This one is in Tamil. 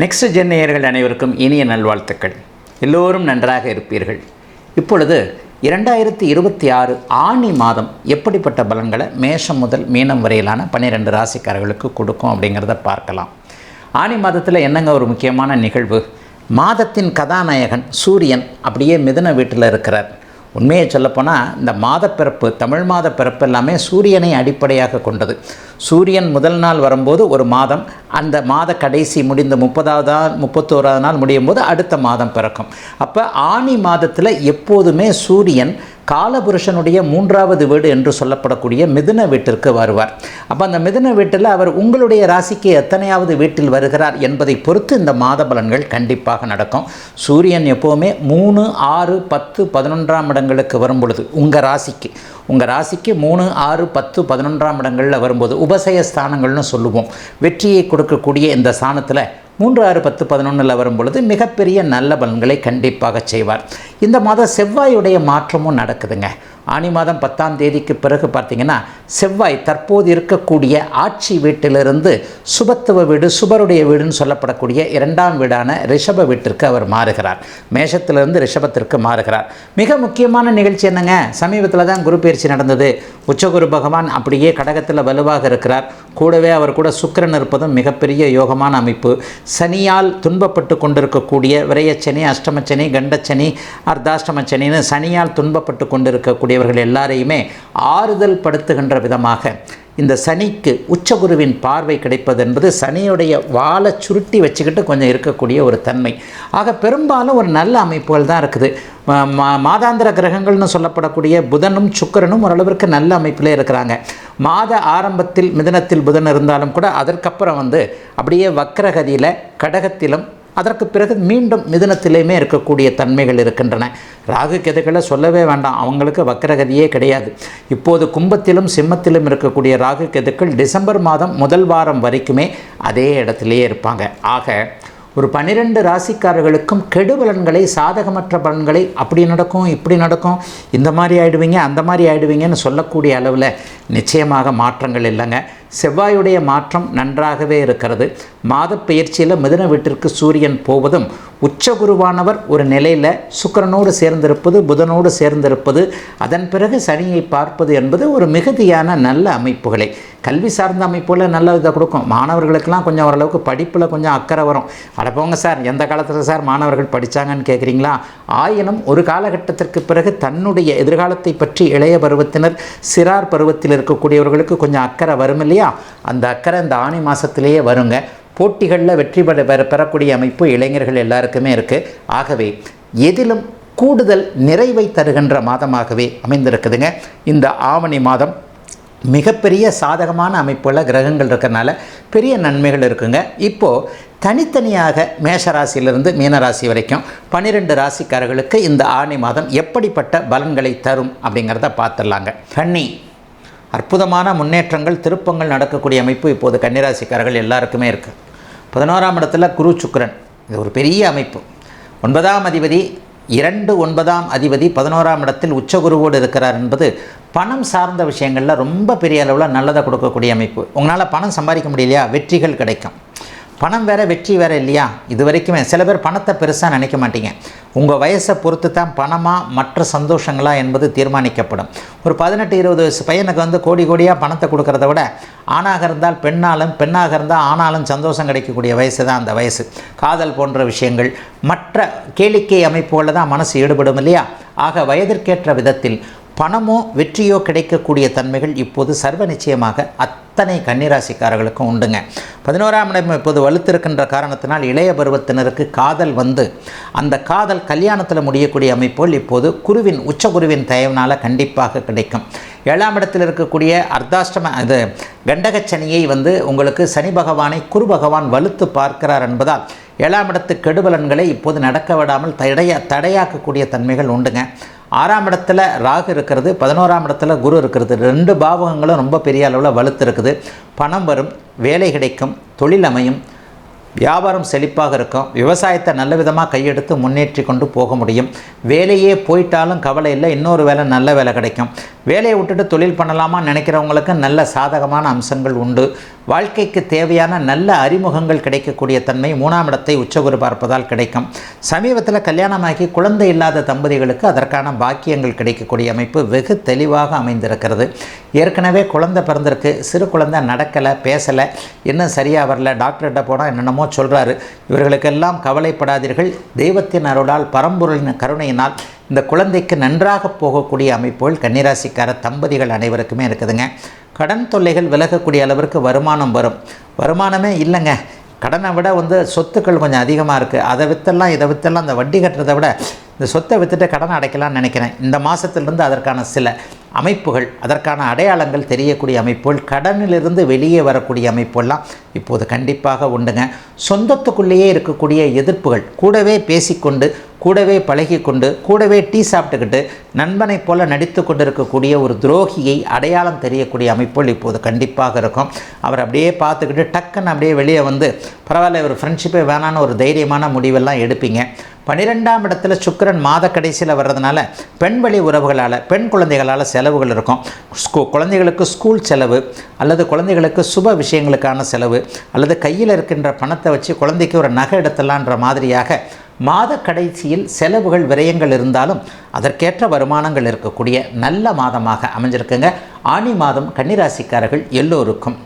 நெக்ஸ்ட் ஜென் நேயர்கள் அனைவருக்கும் இனிய நல்வாழ்த்துக்கள். எல்லோரும் நன்றாக இருப்பீர்கள். இப்பொழுது 2026 ஆனி மாதம் எப்படிப்பட்ட பலன்களை மேஷம் முதல் மீனம் வரையிலான 12 ராசிக்காரர்களுக்கு கொடுக்கும் அப்படிங்கிறத பார்க்கலாம். ஆனி மாதத்தில் என்னங்க ஒரு முக்கியமான நிகழ்வு, மாதத்தின் கதாநாயகன் சூரியன் அப்படியே மிதுன வீட்டில் இருக்கிறார். உண்மையை சொல்லப்போனால் இந்த மாதப்பிறப்பு, தமிழ் மாத பிறப்பு எல்லாமே சூரியனை அடிப்படையாக கொண்டது. சூரியன் முதல் நாள் வரும்போது ஒரு மாதம், அந்த மாத கடைசி முடிந்த 30வது நாள் 31வது நாள் முடியும் போது அடுத்த மாதம் பிறக்கும். அப்போ ஆனி மாதத்தில் எப்போதுமே சூரியன் காலபுருஷனுடைய 3வது வீடு என்று சொல்லப்படக்கூடிய மிதுன வீட்டிற்கு வருவார். அப்போ அந்த மிதுன வீட்டில் அவர் உங்களுடைய ராசிக்கு எத்தனையாவது வீட்டில் வருகிறார் என்பதை பொறுத்து இந்த மாத பலன்கள் கண்டிப்பாக நடக்கும். சூரியன் எப்போவுமே 3, 6, 10, 11ஆம் இடங்களுக்கு வரும் பொழுது உங்கள் ராசிக்கு 3, 6, 10, 11ஆம் இடங்களில் வரும்போது உபசய ஸ்தானங்கள்னு சொல்லுவோம். வெற்றியை கொடுக்கக்கூடிய இந்த ஸ்தானத்தில் 3, 6, 10, 11 வரும் பொழுது மிகப்பெரிய நல்ல பலன்களை கண்டிப்பாக செய்வார். இந்த மாதம் செவ்வாயுடைய மாற்றமும் நடக்குதுங்க. ஆனி மாதம் 10ஆம் தேதிக்கு பிறகு பார்த்திங்கன்னா செவ்வாய் தற்போது இருக்கக்கூடிய ஆட்சி வீட்டிலிருந்து சுபத்துவ வீடு, சுபருடைய வீடுன்னு சொல்லப்படக்கூடிய 2ஆம் வீடான ரிஷப வீட்டிற்கு அவர் மாறுகிறார். மேஷத்திலிருந்து ரிஷபத்திற்கு மாறுகிறார். மிக முக்கியமான நிகழ்ச்சி என்னங்க, சமீபத்தில் தான் குரு பயிற்சி நடந்தது. உச்சகுரு பகவான் அப்படியே கடகத்தில் வலுவாக இருக்கிறார். கூடவே அவர் கூட சுக்கிரன் இருப்பதும் மிகப்பெரிய யோகமான அமைப்பு. சனியால் துன்பப்பட்டு கொண்டிருக்கக்கூடிய விரயச்சனி, அஷ்டமச்சனி, கண்டச்சனி, அர்த்தாஷ்டமச்சனின்னு சனியால் துன்பப்பட்டு கொண்டிருக்கக்கூடியவர்கள் எல்லாரையுமே ஆறுதல் படுத்துகின்ற விதமாக இந்த சனிக்கு உச்சகுருவின் பார்வை கிடைப்பது என்பது சனியுடைய வாழை சுருட்டி வச்சுக்கிட்டு கொஞ்சம் இருக்கக்கூடிய ஒரு தன்மை. ஆக பெரும்பாலும் ஒரு நல்ல அமைப்புகள் தான் இருக்குது. மாதாந்திர கிரகங்கள்னு சொல்லப்படக்கூடிய புதனும் சுக்கிரனும் ஓரளவிற்கு நல்ல அமைப்பிலே இருக்கிறாங்க. மாத ஆரம்பத்தில் மிதுனத்தில் புதன் இருந்தாலும் கூட அதற்கப்புறம் அப்படியே வக்ரகதியில் கடகத்திலும் அதற்கு பிறகு மீண்டும் மிதுனத்திலேயுமே இருக்கக்கூடிய தன்மைகள் இருக்கின்றன. ராகு கேதுக்களை சொல்லவே வேண்டாம், அவங்களுக்கு வக்ரகதியே கிடையாது. இப்போது கும்பத்திலும் சிம்மத்திலும் இருக்கக்கூடிய ராகு கேதுக்கள் டிசம்பர் மாதம் முதல் வாரம் வரைக்குமே அதே இடத்திலேயே இருப்பாங்க. ஆக ஒரு 12 ராசிக்காரர்களுக்கும் கெடுபலன்களை, சாதகமற்ற பலன்களை அப்படி நடக்கும், இப்படி நடக்கும், இந்த மாதிரி ஆகிடுவீங்க, அந்த மாதிரி ஆகிடுவீங்கன்னு சொல்லக்கூடிய அளவில் நிச்சயமாக மாற்றங்கள் இல்லைங்க. செவ்வாயுடைய மாற்றம் நன்றாகவே இருக்கிறது. மாத பயிற்சியில் மிதுன வீட்டிற்கு சூரியன் போவதும் உச்சகுருவானவர் ஒரு நிலையில் சுக்கிரனோடு சேர்ந்திருப்பது, புதனோடு சேர்ந்திருப்பது, அதன் பிறகு சனியை பார்ப்பது என்பது ஒரு மிகுதியான நல்ல அமைப்புகளை, கல்வி சார்ந்த அமைப்புகளை நல்ல இதை கொடுக்கும். மாணவர்களுக்கெல்லாம் கொஞ்சம் ஓரளவுக்கு படிப்பில் கொஞ்சம் அக்கறை வரும். அடப்போங்க சார், எந்த காலத்தில் சார் மாணவர்கள் படித்தாங்கன்னு கேட்குறீங்களா? ஆயினும் ஒரு காலகட்டத்திற்கு பிறகு தன்னுடைய எதிர்காலத்தை பற்றி இளைய பருவத்தினர், சிறார் பருவத்தில் இருக்கக்கூடியவர்களுக்கு கொஞ்சம் அக்கறை வரும் இல்லையா? அந்த அக்கறை இந்த ஆனி மாதத்திலேயே வருங்க. போட்டிகளில் வெற்றி பெறக்கூடிய அமைப்பு இளைஞர்கள் எல்லாருக்குமே இருக்குது. ஆகவே எதிலும் கூடுதல் நிறைவை தருகின்ற மாதமாகவே அமைந்திருக்குதுங்க இந்த ஆவணி மாதம். மிகப்பெரிய சாதகமான அமைப்புள்ள கிரகங்கள் இருக்கிறனால பெரிய நன்மைகள் இருக்குங்க. இப்போது தனித்தனியாக மேஷராசியிலிருந்து மீனராசி வரைக்கும் 12 ராசிக்காரர்களுக்கு இந்த ஆனி மாதம் எப்படிப்பட்ட பலன்களை தரும் அப்படிங்கிறத பார்த்துடலாங்க. கன்னி, அற்புதமான முன்னேற்றங்கள், திருப்பங்கள் நடக்கக்கூடிய அமைப்பு இப்போது கன்னிராசிக்காரர்கள் எல்லாருக்குமே இருக்குது. 11ஆம் இடத்துல குரு சுக்கிரன், இது ஒரு பெரிய அமைப்பு. 9ஆம் அதிபதி 2, 9ஆம் அதிபதி 11ஆம் இடத்தில் உச்சகுருவோடு இருக்கிறார் என்பது பணம் சார்ந்த விஷயங்களில் ரொம்ப பெரிய அளவில் நல்லதை கொடுக்கக்கூடிய அமைப்பு. உங்களால் பணம் சம்பாதிக்க முடியலையா, வெற்றிகள் கிடைக்கும். பணம் வேறு வெற்றி வேறு இல்லையா? இது வரைக்குமே சில பேர் பணத்தை பெருசாக நினைக்க மாட்டீங்க. உங்கள் வயசை பொறுத்து தான் பணமாக மற்ற சந்தோஷங்களா என்பது தீர்மானிக்கப்படும். ஒரு 18, 20 வயசு பையனுக்கு கோடி கோடியாக பணத்தை கொடுக்கறத விட ஆணாக இருந்தால் பெண்ணாலும், பெண்ணாக இருந்தால் ஆணாலும் சந்தோஷம் கிடைக்கக்கூடிய வயசு தான் அந்த வயசு. காதல் போன்ற விஷயங்கள், மற்ற கேளிக்கை அமைப்புகளில் தான் மனசு ஈடுபடும் இல்லையா? ஆக வயதிற்கேற்ற விதத்தில் பணமோ வெற்றியோ கிடைக்கக்கூடிய தன்மைகள் இப்போது சர்வ நிச்சயமாக அத்தனை கன்னிராசிக்காரர்களுக்கும் உண்டுங்க. 11ஆம் இடம் இப்போது வலுத்திருக்கின்ற காரணத்தினால் இளைய பருவத்தினருக்கு காதல் அந்த காதல் கல்யாணத்தில் முடியக்கூடிய அமைப்புகள் இப்போது உச்சகுருவின் தயவினால் கண்டிப்பாக கிடைக்கும். 7ஆம் இடத்தில் இருக்கக்கூடிய அர்த்தாஷ்டம கண்டகச்சனியை உங்களுக்கு சனி பகவானை குரு பகவான் வலுத்து பார்க்கிறார் என்பதால் 7ஆம் இடத்து கெடுபலன்களை இப்போது நடக்க விடாமல் தடையாக்கக்கூடிய தன்மைகள் உண்டுங்க. 6ஆம் இடத்துல ராகு இருக்கிறது, 11ஆம் இடத்துல குரு இருக்கிறது. 2 பாவகங்களும் ரொம்ப பெரிய அளவில் வலுத்து இருக்குது. பணம் வரும், வேலை கிடைக்கும், தொழில் அமையும், வியாபாரம் செழிப்பாக இருக்கும். விவசாயத்தை நல்ல விதமாக கையெடுத்து முன்னேற்றி கொண்டு போக முடியும். வேலையே போயிட்டாலும் கவலை இல்லை, இன்னொரு வேலை நல்ல வேலை கிடைக்கும். வேலையை விட்டுட்டு தொழில் பண்ணலாமா நினைக்கிறவங்களுக்கு நல்ல சாதகமான அம்சங்கள் உண்டு. வாழ்க்கைக்கு தேவையான நல்ல அறிமுகங்கள் கிடைக்கக்கூடிய தன்மை 3ஆம் இடத்தை உச்சகுரு பார்ப்பதால் கிடைக்கும். சமீபத்தில் கல்யாணமாகி குழந்தை இல்லாத தம்பதிகளுக்கு அதற்கான பாக்கியங்கள் கிடைக்கக்கூடிய அமைப்பு வெகு தெளிவாக அமைந்திருக்கிறது. ஏற்கனவே குழந்தை பிறந்திருக்கு, சிறு குழந்தை நடக்கலை, பேசலை, இன்னும் சரியாக வரல, டாக்டர்கிட்ட போனால் என்னென்னமோ சொல்கிறாரு. இவர்களுக்கெல்லாம் கவலைப்படாதீர்கள். தெய்வத்தின் அருளால், பரம்பொருளின் கருணையினால் இந்த குழந்தைக்கு நன்றாக போகக்கூடிய அமைப்புகள் கன்னிராசிக்கார தம்பதிகள் அனைவருக்குமே இருக்குதுங்க. கடன் தொல்லைகள் விலகக்கூடிய அளவிற்கு வருமானம் வரும். வருமானமே இல்லைங்க, கடனை விட சொத்துக்கள் கொஞ்சம் அதிகமாக இருக்குது. அதை விற்றெல்லாம் இதை விற்றெல்லாம் அந்த வட்டி கட்டுறதை விட இந்த சொத்தை விற்றுட்டு கடனை அடைக்கலாம்னு நினைக்கிறேன். இந்த மாதத்திலிருந்து அதற்கான சில அமைப்புகள், அதற்கான அடையாளங்கள் தெரியக்கூடிய அமைப்புகள், கடனிலிருந்து வெளியே வரக்கூடிய அமைப்புகள்லாம் இப்போது கண்டிப்பாக உண்டுங்க. சொந்தத்துக்குள்ளேயே இருக்கக்கூடிய எதிர்ப்புகள், கூடவே பேசிக்கொண்டு, கூடவே பழகி கொண்டு, கூடவே டீ சாப்பிட்டுக்கிட்டு நண்பனை போல நடித்து கொண்டு இருக்கக்கூடிய ஒரு துரோகியை அடையாளம் தெரியக்கூடிய அமைப்புகள் இப்போது கண்டிப்பாக இருக்கும். அவர் அப்படியே பார்த்துக்கிட்டு டக்குன்னு அப்படியே வெளியே பரவாயில்ல, ஒரு ஃப்ரெண்ட்ஷிப்பே வேணான்னு ஒரு தைரியமான முடிவெல்லாம் எடுப்பீங்க. 12ஆம் இடத்துல சுக்கிரன் மாத கடைசியில் வர்றதுனால பெண் வழி உறவுகளால், பெண் குழந்தைகளால் செலவுகள் இருக்கும். குழந்தைகளுக்கு ஸ்கூல் செலவு, அல்லது குழந்தைகளுக்கு சுப விஷயங்களுக்கான செலவு, அல்லது கையில் இருக்கின்ற பணத்தை வச்சு குழந்தைக்கு ஒரு நகை எடுத்துலான்ற மாதிரியாக மாத கடைசியில் செலவுகள், விரயங்கள் இருந்தாலும் அதற்கேற்ற வருமானங்கள் இருக்கக்கூடிய நல்ல மாதமாக அமைஞ்சிருக்குங்க. ஆனி மாதம் கன்னிராசிக்காரர்கள் எல்லோருக்கும்